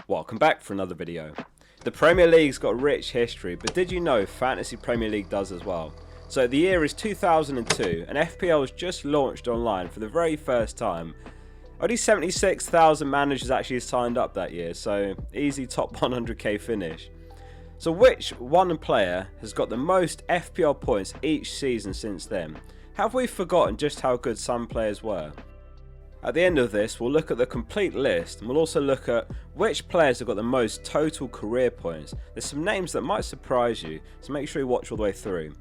Welcome back for another video. The Premier League's got a rich history, but did you know Fantasy Premier League does as well? So the year is 2002 and FPL was just launched online for the very first time. Only 76,000 managers actually signed up that year, so easy top 100k finish. So which one player has got the most FPL points each season since then? Have we forgotten just how good some players were? At the end of this, we'll look at the complete list and we'll also look at which players have got the most total career points. There's some names that might surprise you, so make sure you watch all the way through.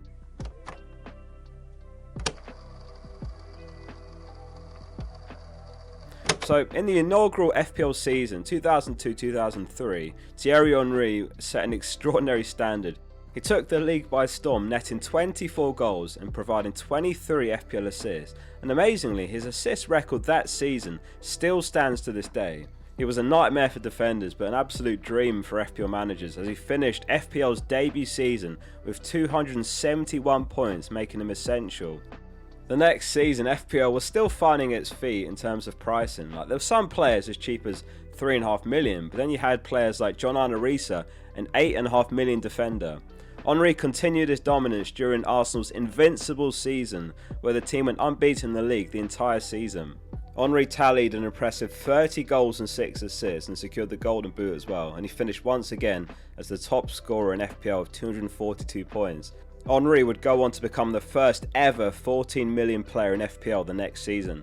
So, in the inaugural FPL season 2002-2003, Thierry Henry set an extraordinary standard. He took the league by storm, netting 24 goals and providing 23 FPL assists, and amazingly his assist record that season still stands to this day. He was a nightmare for defenders but an absolute dream for FPL managers as he finished FPL's debut season with 271 points, making him essential. The next season FPL was still finding its feet in terms of pricing. Like, there were some players as cheap as 3.5 million, but then you had players like Jonas, an 8.5 million defender. Henry continued his dominance during Arsenal's invincible season, where the team went unbeaten in the league the entire season. Henry tallied an impressive 30 goals and 6 assists and secured the Golden Boot as well, and he finished once again as the top scorer in FPL with 242 points. Henry would go on to become the first ever 14 million player in FPL the next season.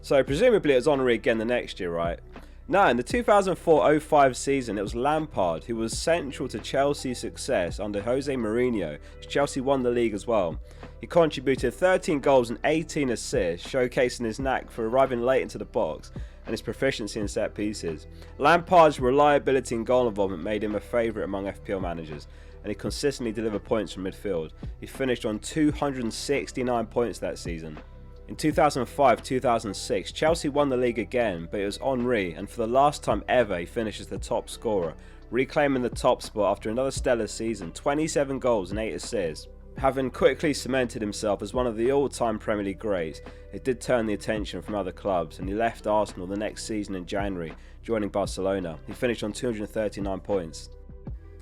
So presumably it was Henry again the next year, right? Now, in the 2004-05 season, it was Lampard who was central to Chelsea's success under Jose Mourinho, as Chelsea won the league as well. He contributed 13 goals and 18 assists, showcasing his knack for arriving late into the box and his proficiency in set pieces. Lampard's reliability and goal involvement made him a favourite among FPL managers, and he consistently delivered points from midfield. He finished on 269 points that season. In 2005-2006, Chelsea won the league again, but it was Henry, and for the last time ever he finishes the top scorer, reclaiming the top spot after another stellar season, 27 goals and 8 assists. Having quickly cemented himself as one of the all-time Premier League greats, it did turn the attention from other clubs, and he left Arsenal the next season in January, joining Barcelona. He finished on 239 points.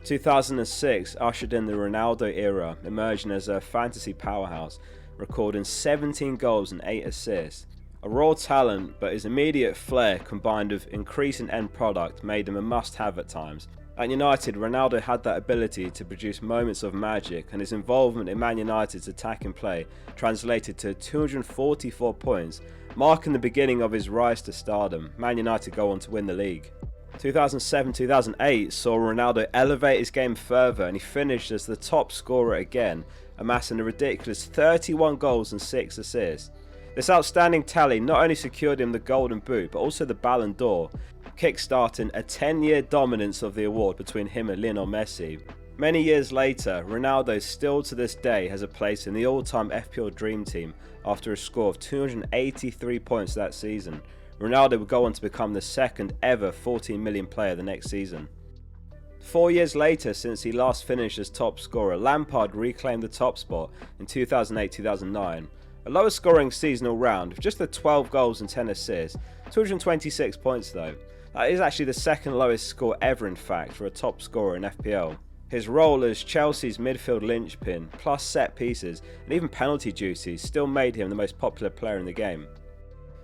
2006 ushered in the Ronaldo era, emerging as a fantasy powerhouse, recording 17 goals and 8 assists. A raw talent, but his immediate flair combined with increasing end product made him a must-have at times. At United, Ronaldo had that ability to produce moments of magic, and his involvement in Man United's attacking play translated to 244 points, marking the beginning of his rise to stardom. Man United go on to win the league. 2007-2008 saw Ronaldo elevate his game further, and he finished as the top scorer again, amassing a ridiculous 31 goals and 6 assists. This outstanding tally not only secured him the Golden Boot, but also the Ballon d'Or, kick-starting a 10-year dominance of the award between him and Lionel Messi. Many years later, Ronaldo still to this day has a place in the all-time FPL Dream Team after a score of 283 points that season. Ronaldo would go on to become the second ever 14 million player the next season. 4 years later, since he last finished as top scorer, Lampard reclaimed the top spot in 2008-2009. A lower scoring season all round, with just the 12 goals and 10 assists, 226 points though. That is actually the second lowest score ever in fact for a top scorer in FPL. His role as Chelsea's midfield linchpin, plus set pieces and even penalty duties, still made him the most popular player in the game.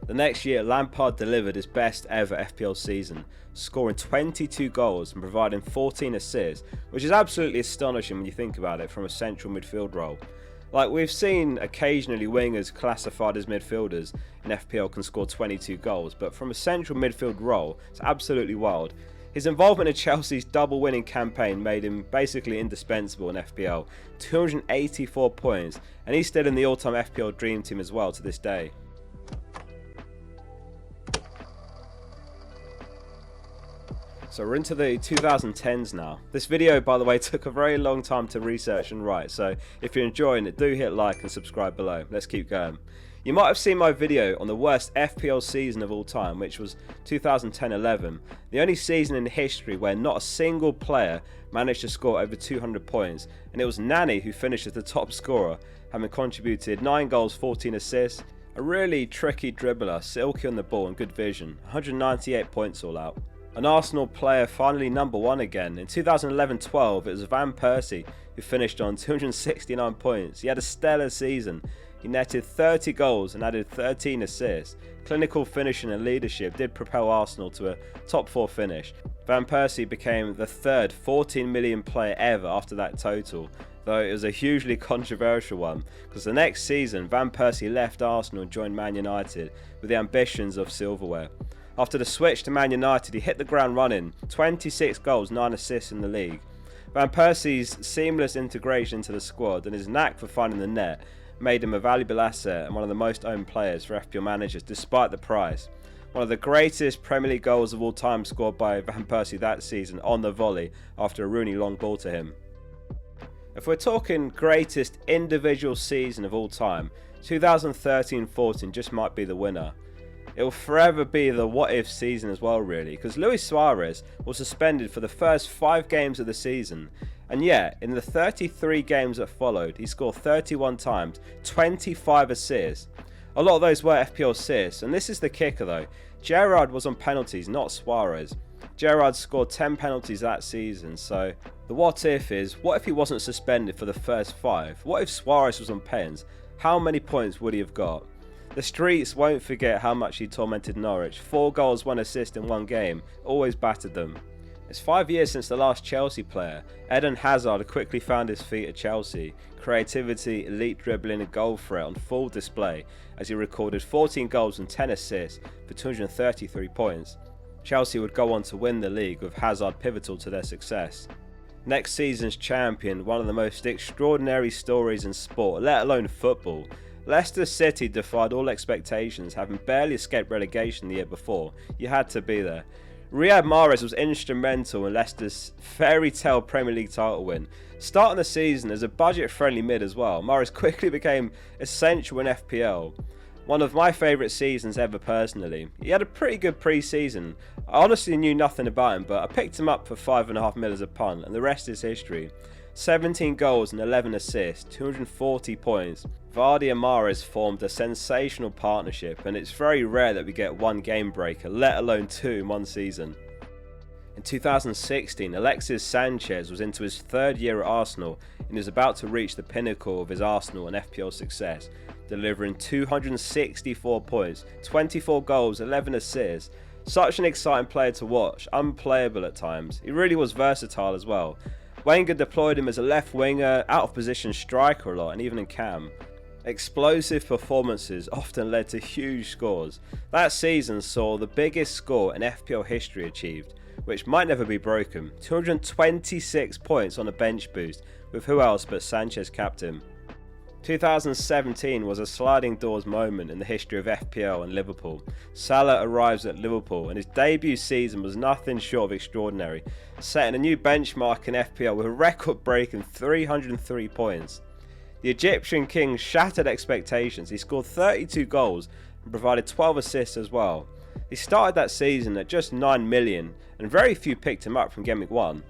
The next year, Lampard delivered his best ever FPL season, scoring 22 goals and providing 14 assists, which is absolutely astonishing when you think about it from a central midfield role. Like, we've seen occasionally wingers classified as midfielders in FPL can score 22 goals, but from a central midfield role, it's absolutely wild. His involvement in Chelsea's double winning campaign made him basically indispensable in FPL, 284 points, and he's still in the all-time FPL Dream Team as well to this day. So we're into the 2010s now. This video, by the way, took a very long time to research and write, so if you're enjoying it, do hit like and subscribe below. Let's keep going. You might have seen my video on the worst FPL season of all time, which was 2010-11, the only season in history where not a single player managed to score over 200 points, and it was Nani who finished as the top scorer, having contributed 9 goals, 14 assists, a really tricky dribbler, silky on the ball and good vision, 198 points all out. An Arsenal player finally number one again. In 2011-12, it was Van Persie who finished on 269 points. He had a stellar season. He netted 30 goals and added 13 assists. Clinical finishing and leadership did propel Arsenal to a top 4 finish. Van Persie became the third 14 million player ever after that total, though it was a hugely controversial one, because the next season Van Persie left Arsenal and joined Man United with the ambitions of silverware. After the switch to Man United, he hit the ground running, 26 goals, 9 assists in the league. Van Persie's seamless integration into the squad and his knack for finding the net made him a valuable asset and one of the most owned players for FPL managers despite the price. One of the greatest Premier League goals of all time scored by Van Persie that season on the volley after a Rooney long ball to him. If we're talking greatest individual season of all time, 2013-14 just might be the winner. It will forever be the what if season as well, really, because Luis Suarez was suspended for the first 5 games of the season, and yet in the 33 games that followed he scored 31 times, 25 assists. A lot of those were FPL assists, and this is the kicker though, Gerrard was on penalties, not Suarez. Gerrard scored 10 penalties that season, so the what if is, what if he wasn't suspended for the first 5? What if Suarez was on pens? How many points would he have got? The streets won't forget how much he tormented Norwich. 4 goals, 1 assist in 1 game, always battered them. It's 5 years since the last Chelsea player. Eden Hazard quickly found his feet at Chelsea. Creativity, elite dribbling and goal threat on full display as he recorded 14 goals and 10 assists for 233 points. Chelsea would go on to win the league with Hazard pivotal to their success. Next season's champion, one of the most extraordinary stories in sport, let alone football. Leicester City defied all expectations, having barely escaped relegation the year before. You had to be there. Riyad Mahrez was instrumental in Leicester's fairy tale Premier League title win. Starting the season as a budget-friendly mid as well, Mahrez quickly became essential in FPL. One of my favourite seasons ever personally. He had a pretty good pre-season. I honestly knew nothing about him, but I picked him up for 5.5 mil as a punt, and the rest is history. 17 goals and 11 assists, 240 points. Vardy and Mahrez formed a sensational partnership, and it's very rare that we get 1 game breaker, let alone 2 in 1 season. In 2016, Alexis Sanchez was into his 3rd year at Arsenal and is about to reach the pinnacle of his Arsenal and FPL success, delivering 264 points, 24 goals, 11 assists. Such an exciting player to watch, unplayable at times. He really was versatile as well. Wenger deployed him as a left winger, out of position striker a lot, and even in cam. Explosive performances often led to huge scores. That season saw the biggest score in FPL history achieved, which might never be broken. 226 points on a bench boost, with who else but Sanchez capped him. 2017 was a sliding doors moment in the history of FPL and Liverpool. Salah arrives at Liverpool and his debut season was nothing short of extraordinary, setting a new benchmark in FPL with a record-breaking 303 points. The Egyptian king shattered expectations. He scored 32 goals and provided 12 assists as well. He started that season at just 9 million and very few picked him up from Game Week 1.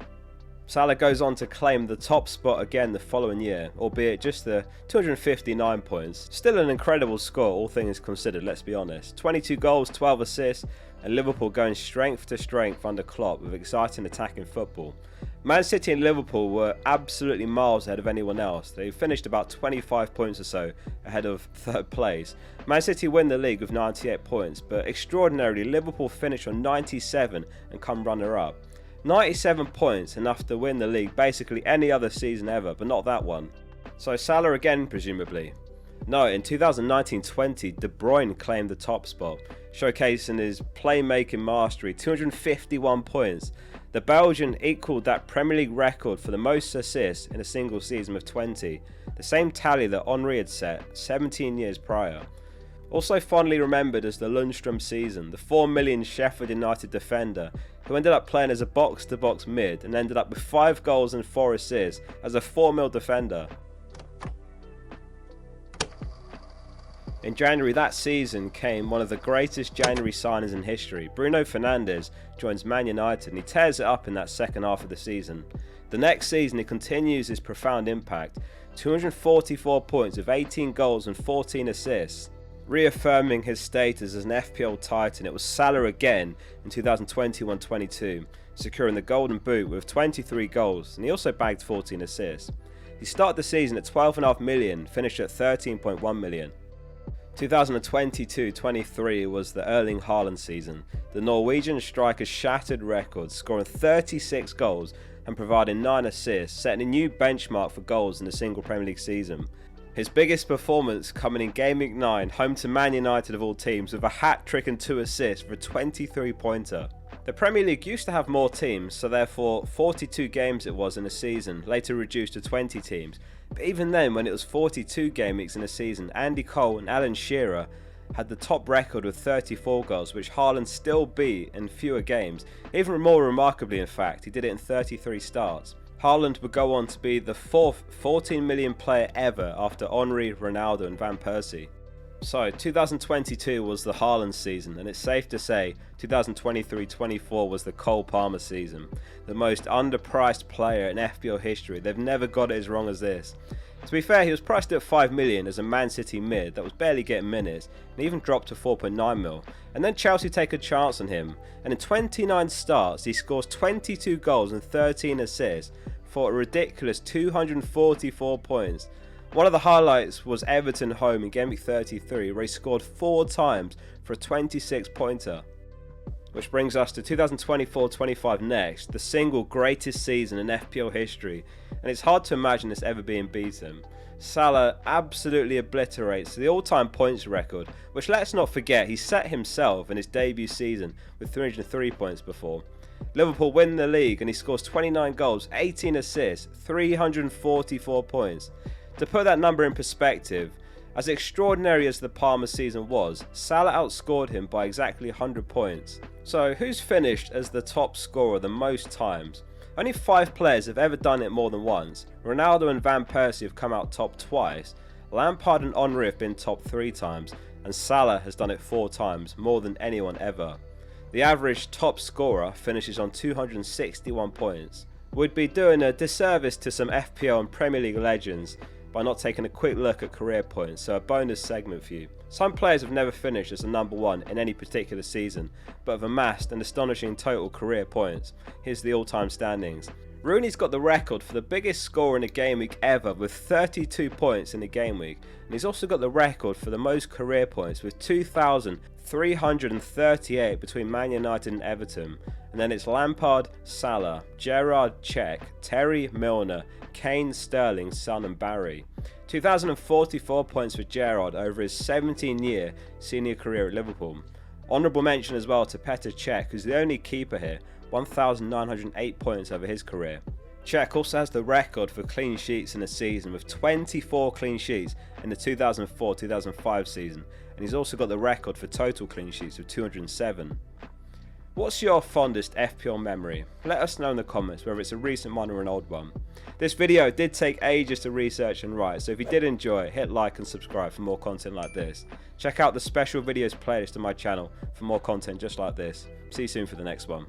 Salah goes on to claim the top spot again the following year, albeit just the 259 points. Still an incredible score, all things considered, let's be honest. 22 goals, 12 assists, and Liverpool going strength to strength under Klopp with exciting attacking football. Man City and Liverpool were absolutely miles ahead of anyone else. They finished about 25 points or so ahead of 3rd place. Man City win the league with 98 points, but extraordinarily Liverpool finished on 97 and come runner-up. 97 points, enough to win the league basically any other season ever, but not that one. So Salah again, presumably. No, in 2019-20, De Bruyne claimed the top spot, showcasing his playmaking mastery, 251 points. The Belgian equalled that Premier League record for the most assists in a single season with 20, the same tally that Henry had set 17 years prior. Also fondly remembered as the Lundstrom season, the 4 million Sheffield United defender who ended up playing as a box-to-box mid and ended up with 5 goals and 4 assists as a 4 mil defender. In January that season came one of the greatest January signings in history. Bruno Fernandes joins Man United and he tears it up in that second half of the season. The next season he continues his profound impact, 244 points with 18 goals and 14 assists. Reaffirming his status as an FPL titan, it was Salah again in 2021-22, securing the Golden Boot with 23 goals, and he also bagged 14 assists. He started the season at 12.5 million, finished at 13.1 million. 2022-23 was the Erling Haaland season. The Norwegian striker shattered records, scoring 36 goals and providing 9 assists, setting a new benchmark for goals in a single Premier League season. His biggest performance coming in Game Week 9, home to Man United of all teams, with a hat-trick and 2 assists for a 23-pointer. The Premier League used to have more teams, so therefore 42 games it was in a season, later reduced to 20 teams. But even then, when it was 42 game weeks in a season, Andy Cole and Alan Shearer had the top record with 34 goals, which Haaland still beat in fewer games. Even more remarkably, in fact, he did it in 33 starts. Haaland would go on to be the 4th 14 million player ever after Henry, Ronaldo and Van Persie. So 2022 was the Haaland season, and it's safe to say 2023-24 was the Cole Palmer season. The most underpriced player in FPL history. They've never got it as wrong as this. To be fair, he was priced at 5 million as a Man City mid that was barely getting minutes, and even dropped to 4.9 mil. And then Chelsea take a chance on him, and in 29 starts he scores 22 goals and 13 assists for a ridiculous 244 points. One of the highlights was Everton home in Game Week 33, where he scored 4 times for a 26-pointer. Which brings us to 2024-25 next, the single greatest season in FPL history, and it's hard to imagine this ever being beaten. Salah absolutely obliterates the all-time points record, which, let's not forget, he set himself in his debut season with 303 points before. Liverpool win the league and he scores 29 goals, 18 assists, 344 points. To put that number in perspective, as extraordinary as the Palmer season was, Salah outscored him by exactly 100 points. So who's finished as the top scorer the most times? Only 5 players have ever done it more than once. Ronaldo and Van Persie have come out top twice, Lampard and Henry have been top 3 times, and Salah has done it 4 times, more than anyone ever. The average top scorer finishes on 261 points. We'd be doing a disservice to some FPL and Premier League legends by not taking a quick look at career points, so a bonus segment for you. Some players have never finished as the number 1 in any particular season, but have amassed an astonishing total career points. Here's the all-time standings. Rooney's got the record for the biggest score in a game week ever with 32 points in a game week, and he's also got the record for the most career points with 2,338 between Man United and Everton. And then it's Lampard, Salah, Gerrard, Cech, Terry, Milner, Kane, Sterling, Son and Barry. 2,044 points for Gerrard over his 17-year senior career at Liverpool. Honourable mention as well to Petr Cech, who's the only keeper here, 1,908 points over his career. Cech also has the record for clean sheets in a season with 24 clean sheets in the 2004-2005 season, and he's also got the record for total clean sheets with 207. What's your fondest FPL memory? Let us know in the comments whether it's a recent one or an old one. This video did take ages to research and write, so if you did enjoy it, hit like and subscribe for more content like this. Check out the special videos playlist on my channel for more content just like this. See you soon for the next one.